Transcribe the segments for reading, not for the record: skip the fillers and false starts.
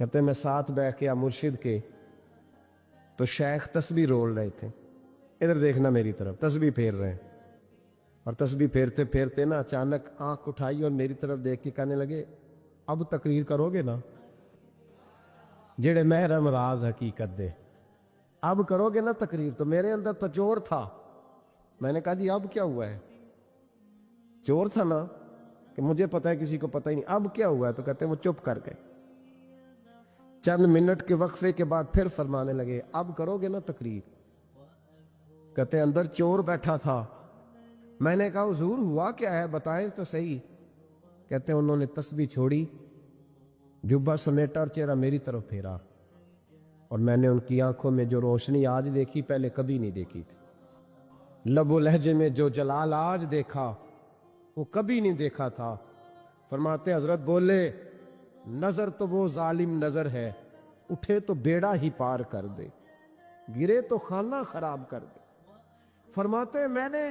کہتے ہیں میں ساتھ بیٹھ کے مرشد کے تو شیخ تسبیح رول رہے تھے، ادھر دیکھنا میری طرف، تسبیح پھیر رہے ہیں، اور تسبیح پھیرتے پھیرتے نا اچانک آنکھ اٹھائی اور میری طرف دیکھ کے کہنے لگے اب تقریر کرو گے نا، جڑے محرم راز حقیقت دے، اب کرو گے نا تقریر؟ تو میرے اندر تو چور تھا، میں نے کہا جی اب کیا ہوا ہے؟ چور تھا نا کہ مجھے پتا ہے کسی کو پتہ ہی نہیں، اب کیا ہوا ہے؟ تو کہتے ہیں وہ چپ کر گئے۔ چند منٹ کے وقفے کے بعد پھر فرمانے لگے اب کرو گے نا تقریر؟ کہتے ہیں اندر چور بیٹھا تھا، میں نے کہا حضور ہوا کیا ہے بتائیں تو صحیح۔ کہتے ہیں انہوں نے تسبیح چھوڑی، جبہ سمیٹا اور چہرہ میری طرف پھیرا، اور میں نے ان کی آنکھوں میں جو روشنی آج دیکھی پہلے کبھی نہیں دیکھی تھی، لب و لہجے میں جو جلال آج دیکھا وہ کبھی نہیں دیکھا تھا۔ فرماتے حضرت بولے نظر تو وہ ظالم نظر ہے، اٹھے تو بیڑا ہی پار کر دے، گرے تو خانہ خراب کر دے۔ فرماتے میں نے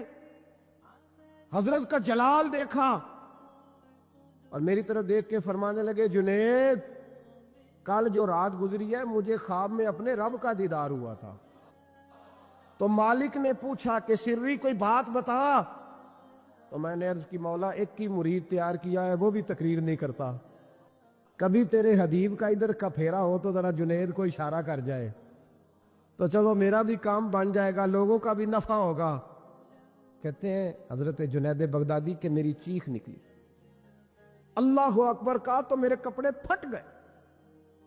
حضرت کا جلال دیکھا اور میری طرف دیکھ کے فرمانے لگے جنید کل جو رات گزری ہے مجھے خواب میں اپنے رب کا دیدار ہوا تھا، تو مالک نے پوچھا کہ سری کوئی بات بتا، تو میں نے عرض کی مولا ایک کی مرید تیار کیا ہے وہ بھی تقریر نہیں کرتا، کبھی تیرے حبیب کا ادھر کا پھیرا ہو تو ذرا جنید کو اشارہ کر جائے تو چلو میرا بھی کام بن جائے گا، لوگوں کا بھی نفع ہوگا۔ کہتے ہیں حضرت جنید بغدادی کہ میری چیخ نکلی، اللہ اکبر کہا تو میرے کپڑے پھٹ گئے،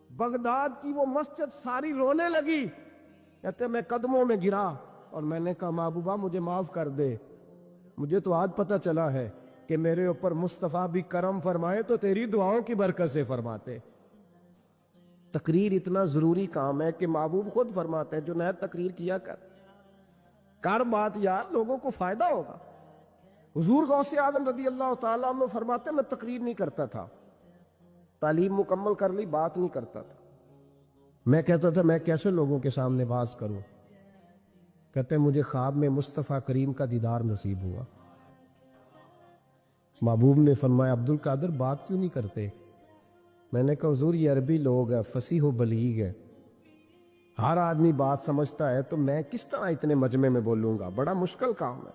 بغداد کی وہ مسجد ساری رونے لگی۔ کہتے ہیں میں قدموں میں گرا اور میں نے کہا محبوبہ مجھے معاف کر دے، مجھے تو آج پتہ چلا ہے کہ میرے اوپر مصطفیٰ بھی کرم فرمائے تو تیری دعاؤں کی برکت سے فرماتے۔ تقریر اتنا ضروری کام ہے کہ محبوب خود فرماتے ہیں جنید تقریر کیا کر بات یار، لوگوں کو فائدہ ہوگا۔ حضور غوث اعظم رضی اللہ تعالیٰ عنہ فرماتے میں تقریر نہیں کرتا تھا، تعلیم مکمل کر لی بات نہیں کرتا تھا، میں کہتا تھا میں کیسے لوگوں کے سامنے باز کروں؟ کہتے ہیں مجھے خواب میں مصطفیٰ کریم کا دیدار نصیب ہوا، محبوب نے فرمایا عبد القادر بات کیوں نہیں کرتے؟ میں نے کہا حضور یہ عربی لوگ ہے، فصیح و بلیغ ہے، ہر آدمی بات سمجھتا ہے، تو میں کس طرح اتنے مجمع میں بولوں گا؟ بڑا مشکل کام ہے،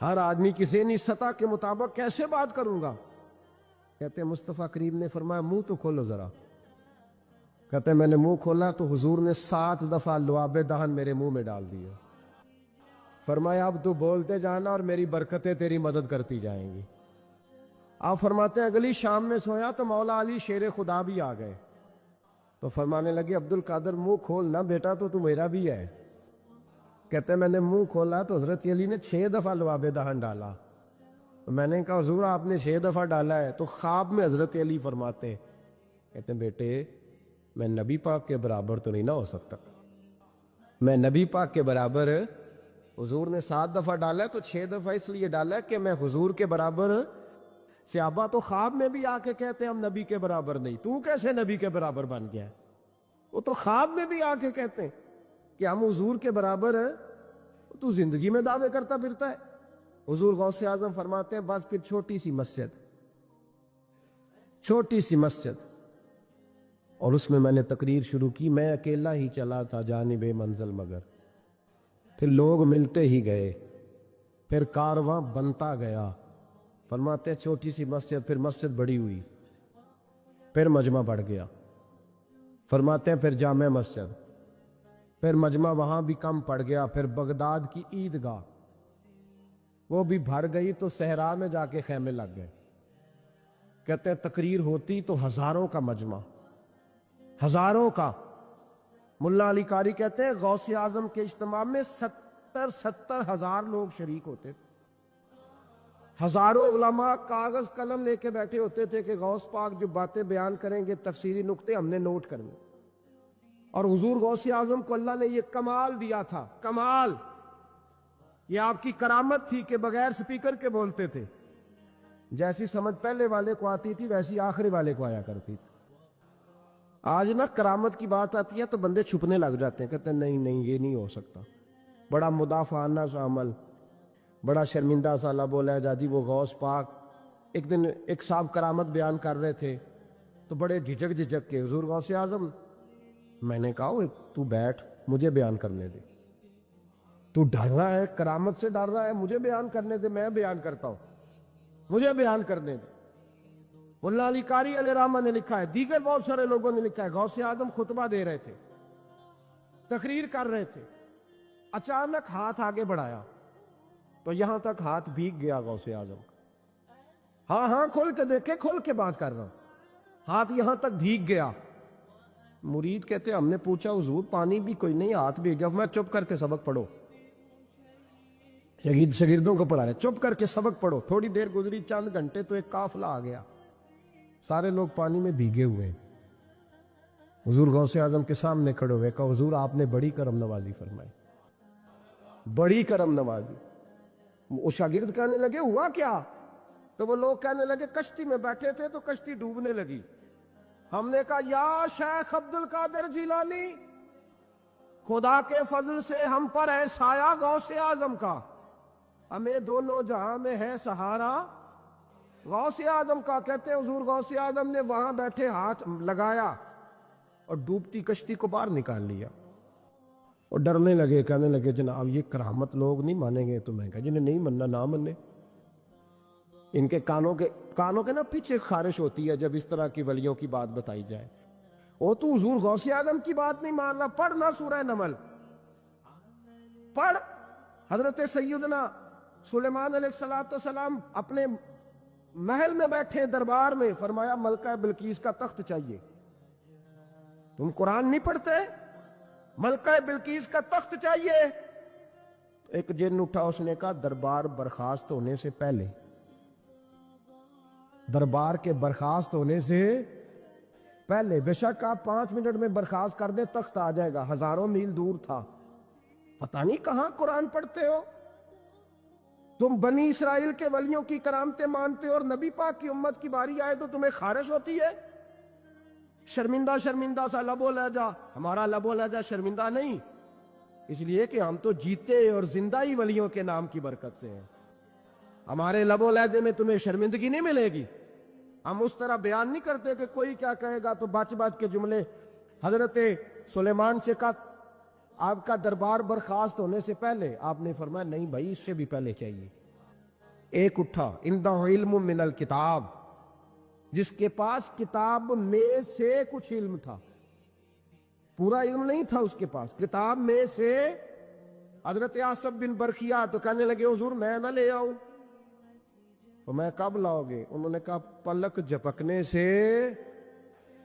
ہر آدمی کی ذہنی سطح کے مطابق کیسے بات کروں گا؟ کہتے ہیں مصطفیٰ کریم نے فرمایا منہ تو کھولو ذرا۔ کہتے ہیں میں نے منہ کھولا تو حضور نے 7 دفعہ لعاب دہن میرے منہ میں ڈال دیے، فرمایا اب تو بولتے جانا اور میری برکتیں تیری مدد کرتی جائیں گی۔ آپ فرماتے ہیں اگلی شام میں سویا تو مولا علی شیر خدا بھی آ گئے، تو فرمانے لگے عبد القادر منہ کھول نا بیٹا تو میرا بھی ہے۔ کہتے ہیں میں نے منہ کھولا تو حضرت علی نے 6 دفعہ لعاب دہن ڈالا، تو میں نے کہا حضور آپ نے 6 دفعہ ڈالا ہے، تو خواب میں حضرت علی فرماتے کہتے ہیں بیٹے میں نبی پاک کے برابر تو نہیں نہ ہو سکتا، میں نبی پاک کے برابر، حضور نے 7 دفعہ ڈالا ہے تو 6 دفعہ اس لیے ڈالا ہے کہ میں حضور کے برابر۔ صحابہ تو خواب میں بھی آ کے کہتے ہیں ہم نبی کے برابر نہیں، تو کیسے نبی کے برابر بن گیا ہے؟ وہ تو خواب میں بھی آ کے کہتے ہیں کہ ہم حضور کے برابر ہیں، تو زندگی میں دعوے کرتا پھرتا ہے۔ حضور غوث اعظم فرماتے ہیں بس پھر چھوٹی سی مسجد اور اس میں میں نے تقریر شروع کی، میں اکیلا ہی چلا تھا جانب منزل مگر، پھر لوگ ملتے ہی گئے، پھر کارواں بنتا گیا۔ فرماتے ہیں چھوٹی سی مسجد، پھر مسجد بڑی ہوئی، پھر مجمع بڑھ گیا۔ فرماتے ہیں پھر جامع مسجد، پھر مجمع وہاں بھی کم پڑ گیا، پھر بغداد کی عیدگاہ وہ بھی بھر گئی تو صحرا میں جا کے خیمے لگ گئے۔ کہتے ہیں تقریر ہوتی تو ہزاروں کا مجمع، ہزاروں کا۔ ملا علی قاری کہتے ہیں غوث اعظم کے اجتماع میں 70 ہزار لوگ شریک ہوتے تھے، ہزاروں علماء کاغذ قلم لے کے بیٹھے ہوتے تھے کہ غوث پاک جو باتیں بیان کریں گے تفسیری نقطے ہم نے نوٹ کرنے، اور حضور غوث اعظم کو اللہ نے یہ کمال دیا تھا، کمال، یہ آپ کی کرامت تھی کہ بغیر سپیکر کے بولتے تھے، جیسی سمجھ پہلے والے کو آتی تھی ویسی آخری والے کو آیا کرتی تھی۔ آج نا کرامت کی بات آتی ہے تو بندے چھپنے لگ جاتے ہیں، کہتے ہیں نہیں یہ نہیں ہو سکتا، بڑا مدافعانہ سا عمل، بڑا شرمندہ سا لب و لہجہ۔ جی وہ غوث پاک ایک دن ایک صاحب کرامت بیان کر رہے تھے تو بڑے جھجک جھجک کے حضور غوث اعظم، میں نے کہا "اوے تو بیٹھ، مجھے بیان کرنے دے، تو ڈر رہا ہے، کرامت سے ڈر رہا ہے، مجھے بیان کرنے دے، میں بیان کرتا ہوں، مجھے بیان کرنے دے"۔ ملا علی قاری علیہ رحمہ نے لکھا ہے، دیگر بہت سارے لوگوں نے لکھا ہے، غوث اعظم خطبہ دے رہے تھے، تقریر کر رہے تھے، اچانک ہاتھ آگے بڑھایا تو یہاں تک ہاتھ بھیگ گیا غوث اعظم کا۔ ہاں کھول کے دیکھے، کھول کے بات کر رہا ہوں، ہاتھ یہاں تک بھیگ گیا۔ مرید کہتے ہیں ہم نے پوچھا حضور پانی بھی کوئی نہیں، ہاتھ بھیگ گیا۔ میں چپ کر کے سبق پڑھو، شاگردوں کو پڑھا رہے، چپ کر کے سبق پڑھو۔ تھوڑی دیر گزری، چند گھنٹے، تو ایک قافلہ آ گیا، سارے لوگ پانی میں بھیگے ہوئے ہیں۔ حضور غوث اعظم کے سامنے کھڑے ہوئے، کہا حضور آپ نے بڑی کرم نوازی فرمائی، بڑی کرم نوازی۔ وہ شاگرد کہنے لگے ہوا کیا؟ تو وہ لوگ کہنے لگے کشتی میں بیٹھے تھے تو کشتی ڈوبنے لگی، ہم نے کہا یا شیخ عبد القادر جیلانی، خدا کے فضل سے ہم پر ہے سایہ غوث اعظم کا، ہمیں دونوں جہاں میں ہے سہارا غوث اعظم کا۔ کہتے ہیں حضور غوث اعظم نے وہاں بیٹھے ہاتھ لگایا اور ڈوبتی کشتی کو باہر نکال لیا، اور ڈرنے لگے، کہنے لگے جناب یہ کرامت لوگ نہیں مانیں گے۔ تو میں کہا جنہیں نہیں مننا نہ منے، ان کے کانوں کے نا پیچھے خارش ہوتی ہے جب اس طرح کی ولیوں کی بات بتائی جائے۔ وہ تو حضور غوث اعظم کی بات نہیں مان رہا، پڑھنا سورہ نمل پڑھ۔ حضرت سیدنا سلیمان علیہ السلام اپنے محل میں بیٹھے دربار میں، فرمایا ملکہ بلقیس کا تخت چاہیے۔ تم قرآن نہیں پڑھتے؟ ملکہ بلقیس کا تخت چاہیے۔ ایک جن اٹھا، اس نے کہا دربار برخاست ہونے سے پہلے، دربار کے برخاست ہونے سے پہلے، بے شک آپ 5 منٹ میں برخاست کر دیں تخت آ جائے گا، ہزاروں میل دور تھا۔ پتہ نہیں کہاں قرآن پڑھتے ہو تم، بنی اسرائیل کے ولیوں کی کرامتیں مانتے ہو، اور نبی پاک کی امت کی باری آئے تو تمہیں خارش ہوتی ہے۔ شرمندہ شرمندہ سا لب و لہجہ، ہمارا لب و لہجہ شرمندہ نہیں، اس لیے کہ ہم تو جیتے اور زندہ ہی ولیوں کے نام کی برکت سے ہیں۔ ہمارے لب و لہجے میں تمہیں شرمندگی نہیں ملے گی، ہم اس طرح بیان نہیں کرتے کہ کوئی کیا کہے گا تو بچ بچ کے جملے۔ حضرت سلیمان سے کہا آپ کا دربار برخاست ہونے سے پہلے، آپ نے فرمایا نہیں بھائی اس سے بھی پہلے چاہیے۔ ایک اٹھا، عندہ علم من الکتاب، جس کے پاس کتاب میں سے کچھ علم تھا، پورا علم نہیں تھا اس کے پاس، کتاب میں سے۔ حضرت آصف بن برخیہ تو کہنے لگے حضور میں نہ لے آؤں۔ تو میں کب لاؤ گے؟ انہوں نے کہا پلک جھپکنے سے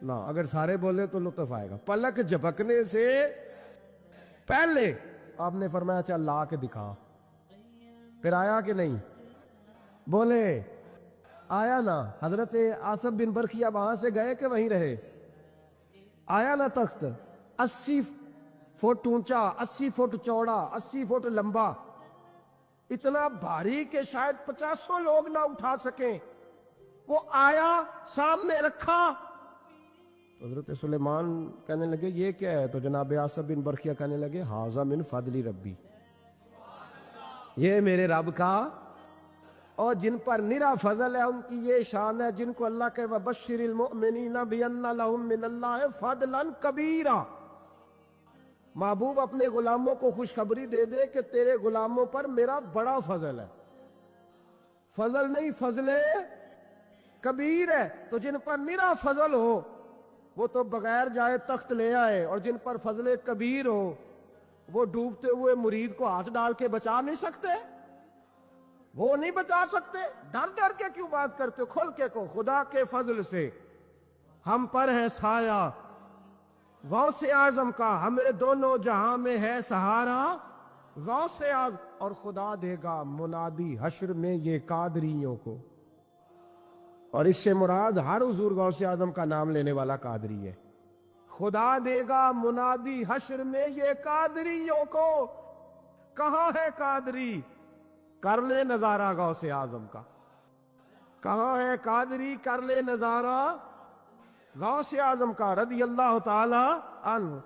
نہ، اگر سارے بولے تو لطف آئے گا، پلک جھپکنے سے پہلے۔ آپ نے فرمایا چل لا کے دکھا۔ پھر آیا کہ نہیں؟ بولے آیا نا؟ حضرت آصف بن برخیہ وہاں سے گئے کہ وہیں رہے؟ آیا نا تخت، 80 فٹ اونچا، 80 فٹ چوڑا، 80 فٹ لمبا، اتنا بھاری کہ شاید 50 لوگ نہ اٹھا سکیں۔ وہ آیا، سامنے رکھا، حضرت سلیمان کہنے لگے یہ کیا ہے؟ تو جناب آصف بن برخیہ کہنے لگے ھذا من فضل ربی، یہ میرے رب کا، اور جن پر نرا فضل ہے ان کی یہ شان ہے، جن کو اللہ کے وبشر المؤمنین بان لہم من اللہ فضلا کبیرا۔ محبوب اپنے غلاموں کو خوشخبری دے دے کہ تیرے غلاموں پر میرا بڑا فضل ہے، فضل نہیں فضل کبیر ہے۔ تو جن پر نرا فضل ہو وہ تو بغیر جائے تخت لے آئے، اور جن پر فضل کبیر ہو وہ ڈوبتے ہوئے مرید کو ہاتھ ڈال کے بچا نہیں سکتے، وہ نہیں بچا سکتے۔ ڈر ڈر کے کیوں بات کرتے ہو؟ کھل کے کو خدا کے فضل سے ہم پر ہے سایہ غوث اعظم کا، ہمیں دونوں جہاں میں ہے سہارا غوث اعظم، اور خدا دے گا منادی حشر میں یہ قادریوں کو۔ اور اس سے مراد ہر حضور غوث اعظم کا نام لینے والا قادری ہے۔ خدا دے گا منادی حشر میں یہ قادریوں کو۔ کہاں ہے قادری؟ کر لے نظارہ غوث اعظم کا۔ کہاں ہے قادری؟ کر لے نظارہ غوث اعظم کا رضی اللہ تعالی عنہ۔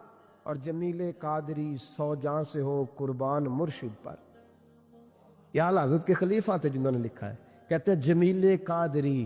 اور جمیل قادری 100 جاں سے ہو قربان مرشد پر۔ یہ اعلیٰ حضرت کے خلیفہ تھے جنہوں نے لکھا ہے، کہتے ہیں جمیل قادری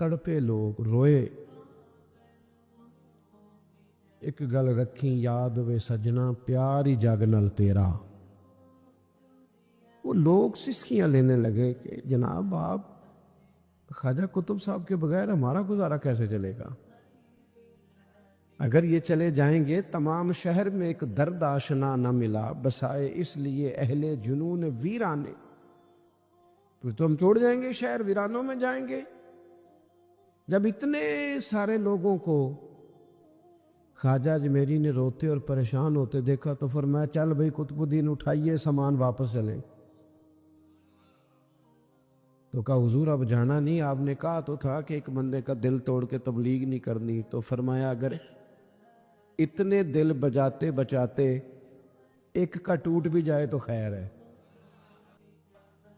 تڑپے لوگ روئے، ایک گل رکھی یاد وے سجنا پیاری جگ نال تیرا۔ وہ لوگ سسکیاں لینے لگے کہ جناب آپ خواجہ قطب صاحب کے بغیر ہمارا گزارا کیسے چلے گا؟ اگر یہ چلے جائیں گے تمام شہر میں ایک درد آشنا نہ ملا، بسائے اس لیے اہل جنون ویرانے۔ پھر تو ہم چھوڑ جائیں گے، شہر ویرانوں میں جائیں گے۔ جب اتنے سارے لوگوں کو خواجہ اجمیری نے روتے اور پریشان ہوتے دیکھا تو فرمایا چل بھائی قطب الدین اٹھائیے سامان واپس چلیں۔ تو کہا حضور اب جانا نہیں، آپ نے کہا تو تھا کہ ایک بندے کا دل توڑ کے تبلیغ نہیں کرنی۔ تو فرمایا اگر اتنے دل بجاتے بچاتے ایک کا ٹوٹ بھی جائے تو خیر ہے،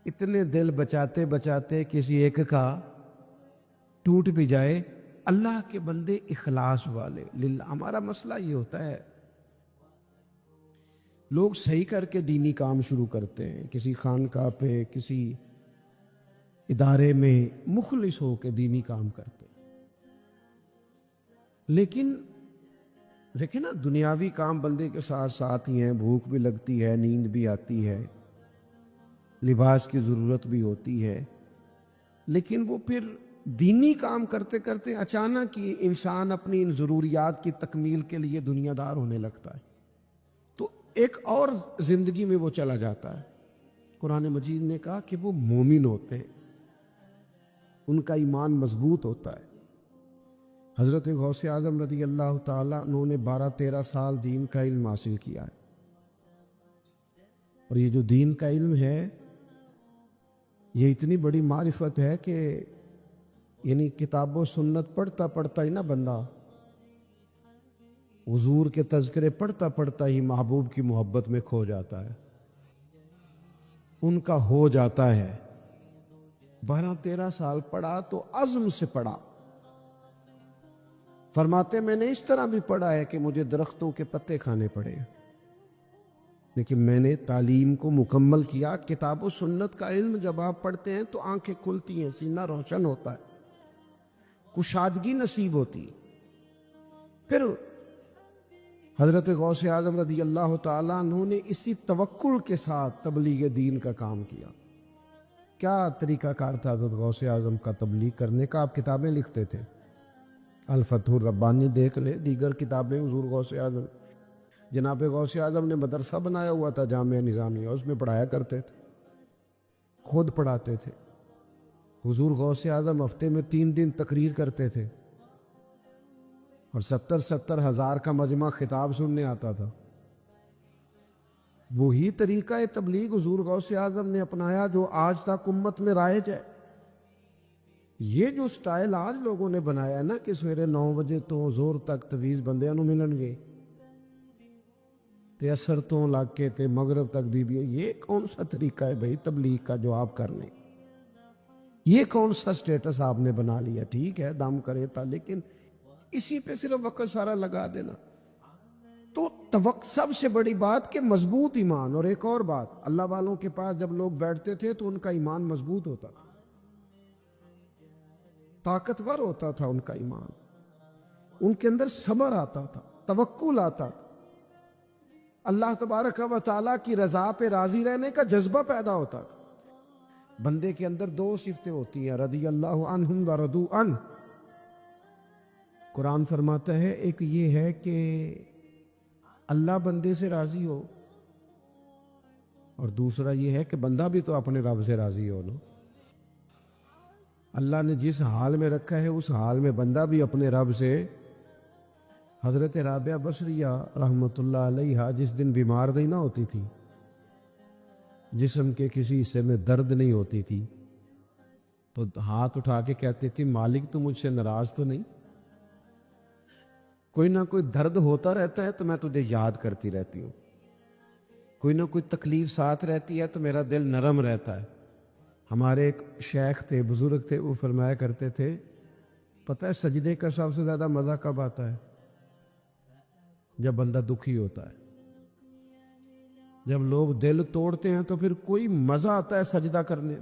اتنے دل بچاتے بچاتے کسی ایک کا ٹوٹ بھی جائے۔ اللہ کے بندے اخلاص والے للہ، ہمارا مسئلہ یہ ہوتا ہے لوگ صحیح کر کے دینی کام شروع کرتے ہیں، کسی خانقاہ پہ کسی ادارے میں مخلص ہو کے دینی کام کرتے ہیں، لیکن دیکھیں نا دنیاوی کام بندے کے ساتھ ساتھ ہی ہیں، بھوک بھی لگتی ہے، نیند بھی آتی ہے، لباس کی ضرورت بھی ہوتی ہے، لیکن وہ پھر دینی کام کرتے کرتے اچانک یہ انسان اپنی ان ضروریات کی تکمیل کے لیے دنیا دار ہونے لگتا ہے، تو ایک اور زندگی میں وہ چلا جاتا ہے۔ قرآن مجید نے کہا کہ وہ مومن ہوتے ہیں، ان کا ایمان مضبوط ہوتا ہے۔ حضرت غوث اعظم رضی اللہ تعالیٰ انہوں نے 12-13 سال دین کا علم حاصل کیا ہے، اور یہ جو دین کا علم ہے یہ اتنی بڑی معرفت ہے کہ یعنی کتاب و سنت پڑھتا پڑھتا ہی نا بندہ حضور کے تذکرے پڑھتا پڑھتا ہی محبوب کی محبت میں کھو جاتا ہے، ان کا ہو جاتا ہے۔ 12-13 سال پڑھا تو عزم سے پڑھا، فرماتے میں نے اس طرح بھی پڑھا ہے کہ مجھے درختوں کے پتے کھانے پڑے، لیکن میں نے تعلیم کو مکمل کیا۔ کتاب و سنت کا علم جب آپ پڑھتے ہیں تو آنکھیں کھلتی ہیں، سینہ روشن ہوتا ہے، کشادگی نصیب ہوتی ہے۔ پھر حضرت غوث اعظم رضی اللہ تعالیٰ عنہ نے اسی توکل کے ساتھ تبلیغ دین کا کام کیا۔ کیا طریقہ کار تھا حضرت غوث اعظم کا تبلیغ کرنے کا؟ آپ کتابیں لکھتے تھے، الفتح الربانی دیکھ لے، دیگر کتابیں حضور غوث اعظم، جناب غوث اعظم نے مدرسہ بنایا ہوا تھا جامعہ نظامیہ، اس میں پڑھایا کرتے تھے، خود پڑھاتے تھے۔ حضور غوث اعظم ہفتے میں 3 دن تقریر کرتے تھے، اور 70 ہزار کا مجمع خطاب سننے آتا تھا۔ وہی طریقہ تبلیغ حضور غوث اعظم نے اپنایا جو آج تک امت میں رائج ہے۔ یہ جو سٹائل آج لوگوں نے بنایا ہے نا کہ سویرے 9 بجے تو زور تک تویز بندیاں نو ملن گے تے اثر تو لگ کے تے مغرب تک بیبیاں، یہ کون سا طریقہ ہے بھائی تبلیغ کا جو آپ کرنے؟ یہ کون سا سٹیٹس آپ نے بنا لیا؟ ٹھیک ہے دم کرے تھا، لیکن اسی پہ صرف وقت سارا لگا دینا۔ تو سب سے بڑی بات کہ مضبوط ایمان، اور ایک اور بات، اللہ والوں کے پاس جب لوگ بیٹھتے تھے تو ان کا ایمان مضبوط ہوتا تھا، طاقتور ہوتا تھا ان کا ایمان، ان کے اندر صبر آتا تھا، توکل آتا تھا، اللہ تبارک و تعالیٰ کی رضا پہ راضی رہنے کا جذبہ پیدا ہوتا تھا۔ بندے کے اندر 2 صفتیں ہوتی ہیں، رضی اللہ عنہم و رضوا عنہ۔ قرآن فرماتا ہے ایک یہ ہے کہ اللہ بندے سے راضی ہو، اور دوسرا یہ ہے کہ بندہ بھی تو اپنے رب سے راضی ہو نا۔ اللہ نے جس حال میں رکھا ہے اس حال میں بندہ بھی اپنے رب سے۔ حضرت رابعہ بصریہ رحمۃ اللہ علیہا جس دن بیمار نہیں نہ ہوتی تھی، جسم کے کسی حصے میں درد نہیں ہوتی تھی، تو ہاتھ اٹھا کے کہتی تھی مالک تو مجھ سے ناراض تو نہیں؟ کوئی نہ کوئی درد ہوتا رہتا ہے تو میں تجھے یاد کرتی رہتی ہوں، کوئی نہ کوئی تکلیف ساتھ رہتی ہے تو میرا دل نرم رہتا ہے۔ ہمارے ایک شیخ تھے، بزرگ تھے، وہ فرمایا کرتے تھے پتہ ہے سجدے کا سب سے زیادہ مزہ کب آتا ہے؟ جب بندہ دکھی ہوتا ہے۔ جب لوگ دل توڑتے ہیں تو پھر کوئی مزہ آتا ہے سجدہ کرنے،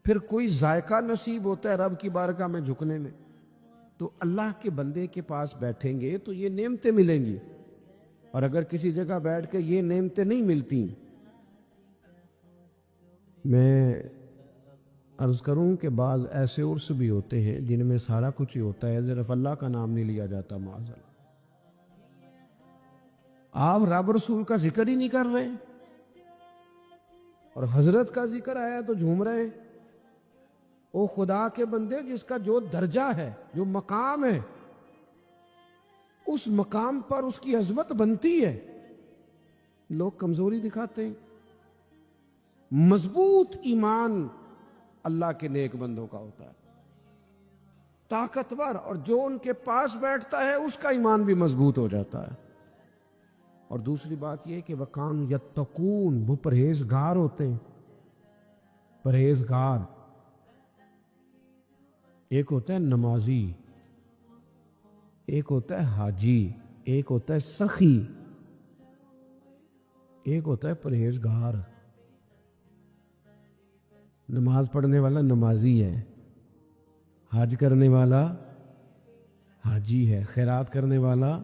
پھر کوئی ذائقہ نصیب ہوتا ہے رب کی بارگاہ میں جھکنے میں، تو اللہ کے بندے کے پاس بیٹھیں گے تو یہ نعمتیں ملیں گی، اور اگر کسی جگہ بیٹھ کے یہ نعمتیں نہیں ملتی، میں عرض کروں کہ بعض ایسے عرس بھی ہوتے ہیں جن میں سارا کچھ ہی ہوتا ہے، صرف اللہ کا نام نہیں لیا جاتا، معاذ اللہ۔ آپ رب رسول کا ذکر ہی نہیں کر رہے اور حضرت کا ذکر آیا تو جھوم رہے ہیں۔ او خدا کے بندے، جس کا جو درجہ ہے، جو مقام ہے، اس مقام پر اس کی عظمت بنتی ہے، لوگ کمزوری دکھاتے ہیں۔ مضبوط ایمان اللہ کے نیک بندوں کا ہوتا ہے، طاقتور، اور جو ان کے پاس بیٹھتا ہے اس کا ایمان بھی مضبوط ہو جاتا ہے۔ اور دوسری بات یہ کہ وَقَانُوا يَتَّقُونَ، وہ پرہیزگار ہوتے ہیں۔ پرہیزگار، ایک ہوتا ہے نمازی، ایک ہوتا ہے حاجی، ایک ہوتا ہے سخی، ایک ہوتا ہے پرہیزگار۔ نماز پڑھنے والا نمازی ہے، حج کرنے والا حاجی ہے، خیرات کرنے والا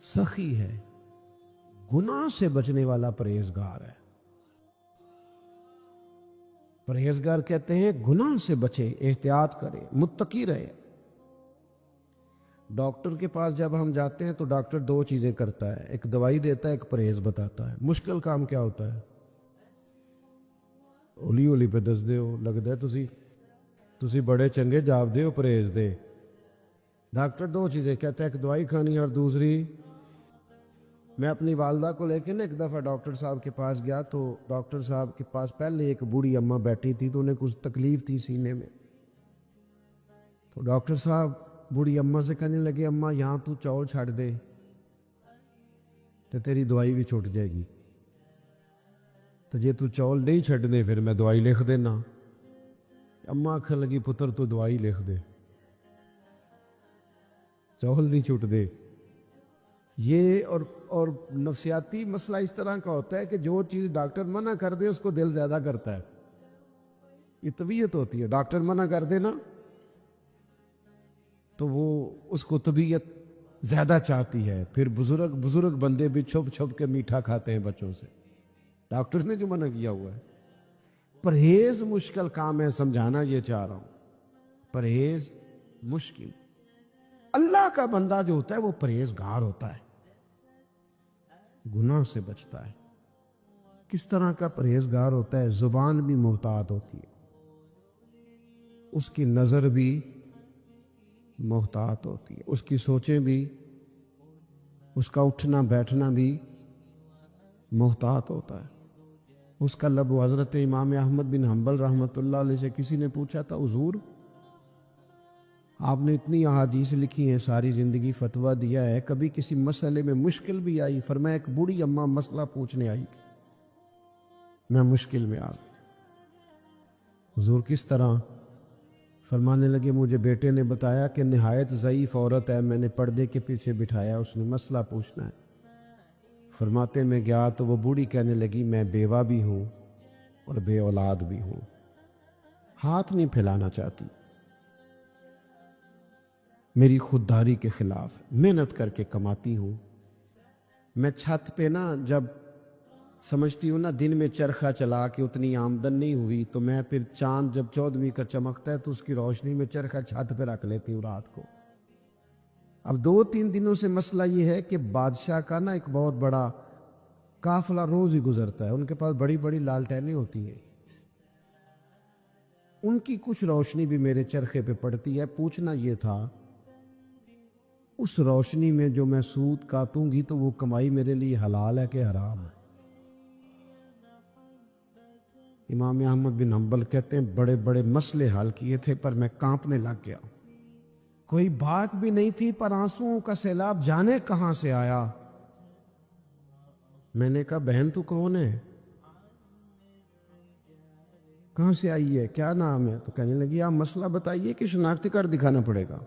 سخی ہے، گناہ سے بچنے والا پرہیزگار ہے۔ پرہیزگار کہتے ہیں گناہ سے بچے، احتیاط کرے، متقی رہے۔ ڈاکٹر کے پاس جب ہم جاتے ہیں تو ڈاکٹر دو چیزیں کرتا ہے، ایک دوائی دیتا ہے، ایک پرہیز بتاتا ہے۔ مشکل کام کیا ہوتا ہے؟ اولی اولی پہ دس دے ہو، لگتا ہے تسی بڑے چنگے جاب دے ہو، پرہیز دے۔ ڈاکٹر دو چیزیں کہتا ہے، ایک دوائی کھانی ہے اور دوسری، میں اپنی والدہ کو لے کے نا ایک دفعہ ڈاکٹر صاحب کے پاس گیا تو ڈاکٹر صاحب کے پاس پہلے ایک بوڑھی اماں بیٹھی تھی تو انہیں کچھ تکلیف تھی سینے میں، تو ڈاکٹر صاحب بوڑھی اماں سے کہنے لگے، اماں یہاں تو چول چھڑ دے تو تیری دوائی بھی چھوٹ جائے گی، تو جے تو چول نہیں چھڑنے پھر میں دوائی لکھ دینا۔ اماں آکھن لگی، پتر تو دوائی لکھ دے، چول نہیں چھوٹ دے۔ یہ اور نفسیاتی مسئلہ اس طرح کا ہوتا ہے کہ جو چیز ڈاکٹر منع کر دے اس کو دل زیادہ کرتا ہے، یہ طبیعت ہوتی ہے۔ ڈاکٹر منع کر دے نا تو وہ اس کو طبیعت زیادہ چاہتی ہے، پھر بزرگ بندے بھی چھپ چھپ کے میٹھا کھاتے ہیں بچوں سے، ڈاکٹر نے جو منع کیا ہوا ہے۔ پرہیز مشکل کام ہے، سمجھانا یہ چاہ رہا ہوں، پرہیز مشکل۔ اللہ کا بندہ جو ہوتا ہے وہ پرہیزگار ہوتا ہے، گناہ سے بچتا ہے۔ کس طرح کا پرہیزگار ہوتا ہے؟ زبان بھی محتاط ہوتی ہے، اس کی نظر بھی محتاط ہوتی ہے، اس کی سوچیں بھی، اس کا اٹھنا بیٹھنا بھی محتاط ہوتا ہے۔ اس کا لب، حضرت امام احمد بن حنبل رحمۃ اللہ علیہ سے کسی نے پوچھا تھا، حضور آپ نے اتنی احادیث لکھی ہیں، ساری زندگی فتویٰ دیا ہے، کبھی کسی مسئلے میں مشکل بھی آئی؟ فرمایا ایک بوڑھی اماں مسئلہ پوچھنے آئی تھی، میں مشکل میں آ گئی۔ حضور کس طرح؟ فرمانے لگے، مجھے بیٹے نے بتایا کہ نہایت ضعیف عورت ہے، میں نے پردے کے پیچھے بٹھایا، اس نے مسئلہ پوچھنا ہے۔ فرماتے میں گیا تو وہ بوڑھی کہنے لگی، میں بیوہ بھی ہوں اور بے اولاد بھی ہوں، ہاتھ نہیں پھیلانا چاہتی، میری خودداری کے خلاف محنت کر کے کماتی ہوں۔ میں چھت پہ نا جب سمجھتی ہوں نا دن میں چرخہ چلا کے اتنی آمدن نہیں ہوئی تو میں پھر چاند جب 14ویں کا چمکتا ہے تو اس کی روشنی میں چرخہ چھت پہ رکھ لیتی ہوں رات کو۔ اب 2-3 دنوں سے مسئلہ یہ ہے کہ بادشاہ کا نا ایک بہت بڑا قافلہ روز ہی گزرتا ہے، ان کے پاس بڑی بڑی لالٹینیں ہوتی ہیں، ان کی کچھ روشنی بھی میرے چرخے پہ پڑتی ہے۔ پوچھنا یہ تھا، اس روشنی میں جو میں سود کاٹوں گی تو وہ کمائی میرے لیے حلال ہے کہ حرام ہے؟ امام احمد بن حنبل کہتے ہیں بڑے بڑے مسئلے حل کیے تھے پر میں کانپنے لگ گیا، کوئی بات بھی نہیں تھی پر آنسوؤں کا سیلاب جانے کہاں سے آیا۔ میں نے کہا بہن تو کون ہے، کہاں سے آئی ہے، کیا نام ہے؟ تو کہنے لگی آپ مسئلہ بتائیے کہ شناختی کارڈ دکھانا پڑے گا۔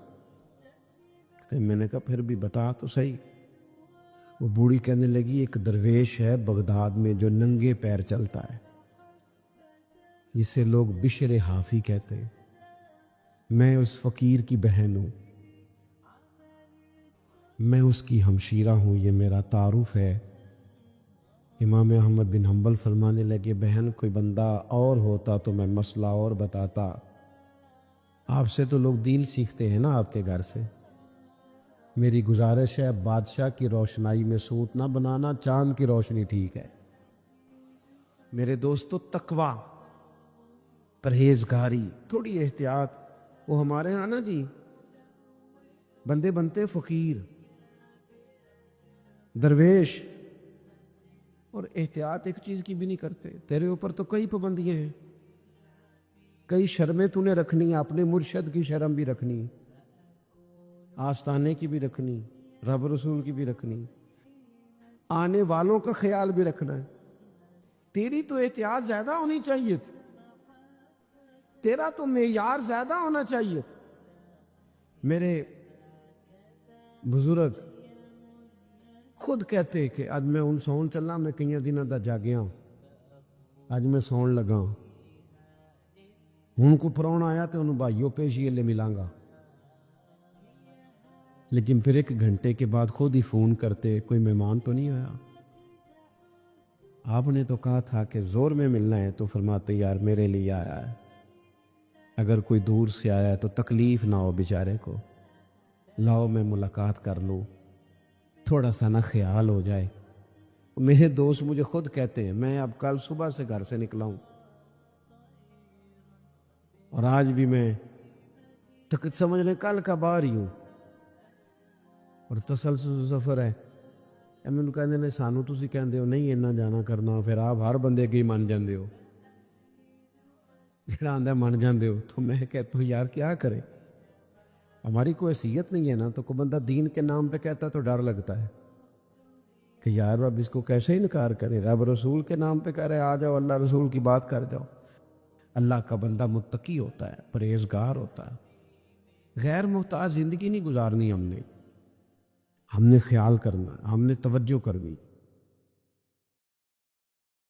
میں نے کہا پھر بھی بتا تو صحیح۔ وہ بوڑھی کہنے لگی ایک درویش ہے بغداد میں جو ننگے پیر چلتا ہے، جسے لوگ بشر حافی کہتے ہیں، میں اس فقیر کی بہن ہوں، میں اس کی ہمشیرہ ہوں، یہ میرا تعارف ہے۔ امام احمد بن حنبل فرمانے لگے بہن کوئی بندہ اور ہوتا تو میں مسئلہ اور بتاتا، آپ سے تو لوگ دین سیکھتے ہیں نا، آپ کے گھر سے۔ میری گزارش ہے بادشاہ کی روشنائی میں سوت نہ بنانا، چاند کی روشنی ٹھیک ہے۔ میرے دوستو تقوی، پرہیزگاری، تھوڑی احتیاط۔ وہ ہمارے ہاں نا جی بندے بنتے فقیر، درویش، اور احتیاط ایک چیز کی بھی نہیں کرتے۔ تیرے اوپر تو کئی پابندیاں ہیں، کئی شرمیں تو نے رکھنی، اپنے مرشد کی شرم بھی رکھنی، آستانے کی بھی رکھنی، رب رسول کی بھی رکھنی، آنے والوں کا خیال بھی رکھنا ہے۔ تیری تو احتیاط زیادہ ہونی چاہیے تھی، تیرا تو معیار زیادہ ہونا چاہیے تھا۔ میرے بزرگ خود کہتے کہ آج میں ان سون چلنا، میں کئی دنوں دا جاگیا، آج میں سون لگا ہوں، کو پراؤن آیا تو انہوں بھائیوں پیشی لے ملاں گا، لیکن پھر 1 گھنٹے کے بعد خود ہی فون کرتے کوئی مہمان تو نہیں آیا۔ آپ نے تو کہا تھا کہ زور میں ملنا ہے، تو فرماتے یار میرے لیے آیا ہے، اگر کوئی دور سے آیا ہے تو تکلیف نہ ہو بیچارے کو، لاؤ میں ملاقات کر لوں، تھوڑا سا نہ خیال ہو جائے۔ میرے دوست مجھے خود کہتے ہیں میں اب کل صبح سے گھر سے نکلا ہوں، اور آج بھی میں سمجھ لیں کل کا باہر ہی ہوں، اور تسلسل سفر ہے۔ میں کہتے ہیں سانو تسی کہندے ہو نہیں اینا جانا کرنا، پھر آپ ہر بندے کی من جاندے ہو، جڑا آندہ من جاندے ہو، تو میں کہتا ہوں یار کیا کریں، ہماری کوئی حیثیت نہیں ہے نا، تو کوئی بندہ دین کے نام پہ کہتا تو ڈر لگتا ہے کہ یار اب اس کو کیسے انکار کرے، رب رسول کے نام پہ کہہ رہے آ جاؤ، اللہ رسول کی بات کر جاؤ۔ اللہ کا بندہ متقی ہوتا ہے، پرہیزگار ہوتا ہے۔ غیر محتاج زندگی نہیں گزارنی، ہم نے خیال کرنا، ہم نے توجہ کرنی۔